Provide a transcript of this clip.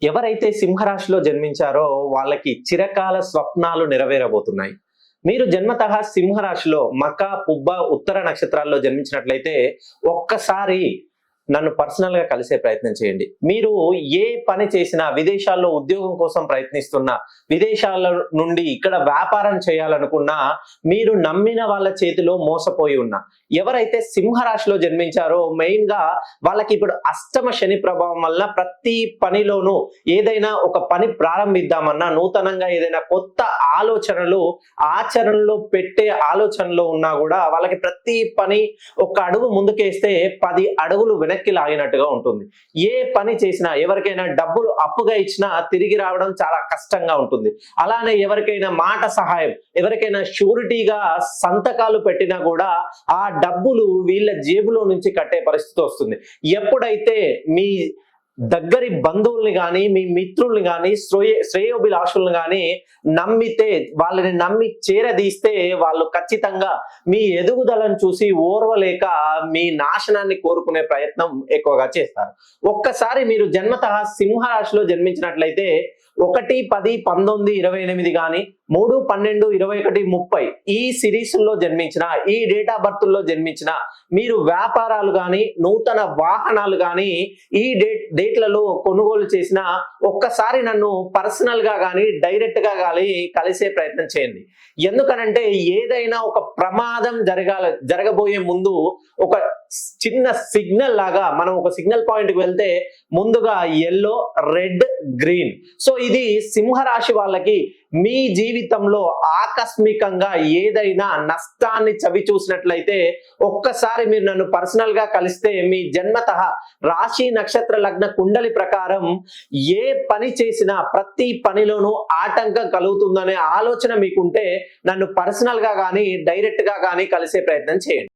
ఎవరైతే సింహరాశిలో జన్మించారో వాళ్ళకి చిరకాల స్వప్నాలు నెరవేరబోతున్నాయి. మీరు జన్మతః సింహరాశిలో మక, పుబ్బ, ఉత్తర నక్షత్రాల్లో జన్మించినట్లయితే ఒక్కసారి నన్ను పర్సనల్ గా కలిసే ప్రయత్నం చేయండి. మీరు ఏ పని చేసినా, విదేశాల్లో ఉద్యోగం కోసం ప్రయత్నిస్తున్నా, విదేశాల నుండి ఇక్కడ వ్యాపారం చేయాలనుకున్నా, మీరు నమ్మిన వాళ్ళ చేతిలో మోసపోయి ఉన్నా, ఎవరైతే సింహరాశిలో జన్మించారో మెయిన్ గా వాళ్ళకి ఇప్పుడు అష్టమ శని ప్రభావం వల్ల ప్రతి పనిలోనూ ఏదైనా ఒక పని ప్రారంభిద్దామన్నా, నూతనంగా ఏదైనా కొత్త ఆలోచనలు ఆచరణలో పెట్టే ఆలోచనలో ఉన్నా కూడా వాళ్ళకి ప్రతి పని ఒక అడుగు ముందుకేస్తే 10 అడుగులు వెనక్కి లాగినట్టుగా ఉంటుంది. ఏ పని చేసినా, ఎవరికైనా డబ్బులు అప్పుగా ఇచ్చినా తిరిగి రావడం చాలా కష్టంగా ఉంటుంది. అలానే ఎవరికైనా మాట సహాయం, ఎవరికైనా షూరిటీగా సంతకాలు పెట్టినా కూడా ఆ డబ్బులు వీళ్ళ జేబులో నుంచి కట్టే పరిస్థితి వస్తుంది. ఎప్పుడైతే మీ దగ్గరి బంధువుల్ని కానీ, మీ మిత్రుల్ని కానీ, శ్రేయోభిలాషుల్ని కానీ నమ్మితే, వాళ్ళని నమ్మి చేరదీస్తే వాళ్ళు ఖచ్చితంగా మీ ఎదుగుదలను చూసి ఓర్వలేక మీ నాశనాన్ని కోరుకునే ప్రయత్నం ఎక్కువగా చేస్తారు. ఒక్కసారి మీరు జన్మతః సింహరాశిలో జన్మించినట్లయితే 1, 10, 19, 28 కానీ 3, 12, 21, 30 ఈ సిరీస్ లో జన్మించిన, ఈ డేట్ ఆఫ్ బర్త్ లో జన్మించిన మీరు వ్యాపారాలు కానీ, నూతన వాహనాలు కానీ ఈ డేట్లలో కొనుగోలు చేసిన ఒక్కసారి నన్ను పర్సనల్ గా కానీ, డైరెక్ట్ గా కానీ కలిసే ప్రయత్నం చేయండి. ఎందుకనంటే ఏదైనా ఒక ప్రమాదం జరగబోయే ముందు ఒక చిన్న సిగ్నల్ లాగా మనం ఒక సిగ్నల్ పాయింట్ కి వెళ్తే ముందుగా ఎల్లో, రెడ్, గ్రీన్. సో ఇది సింహరాశి వాళ్ళకి మీ జీవితంలో ఆకస్మికంగా ఏదైనా నష్టాన్ని చవి చూసినట్లయితే ఒక్కసారి మీరు నన్ను పర్సనల్ గా కలిస్తే మీ జన్మతః రాశి, నక్షత్ర, లగ్న కుండలి ప్రకారం ఏ పని చేసినా ప్రతి పనిలోనూ ఆటంకం కలుగుతుందనే ఆలోచన మీకుంటే నన్ను పర్సనల్ గా కానీ, డైరెక్ట్ గా కానీ కలిసే ప్రయత్నం చేయండి.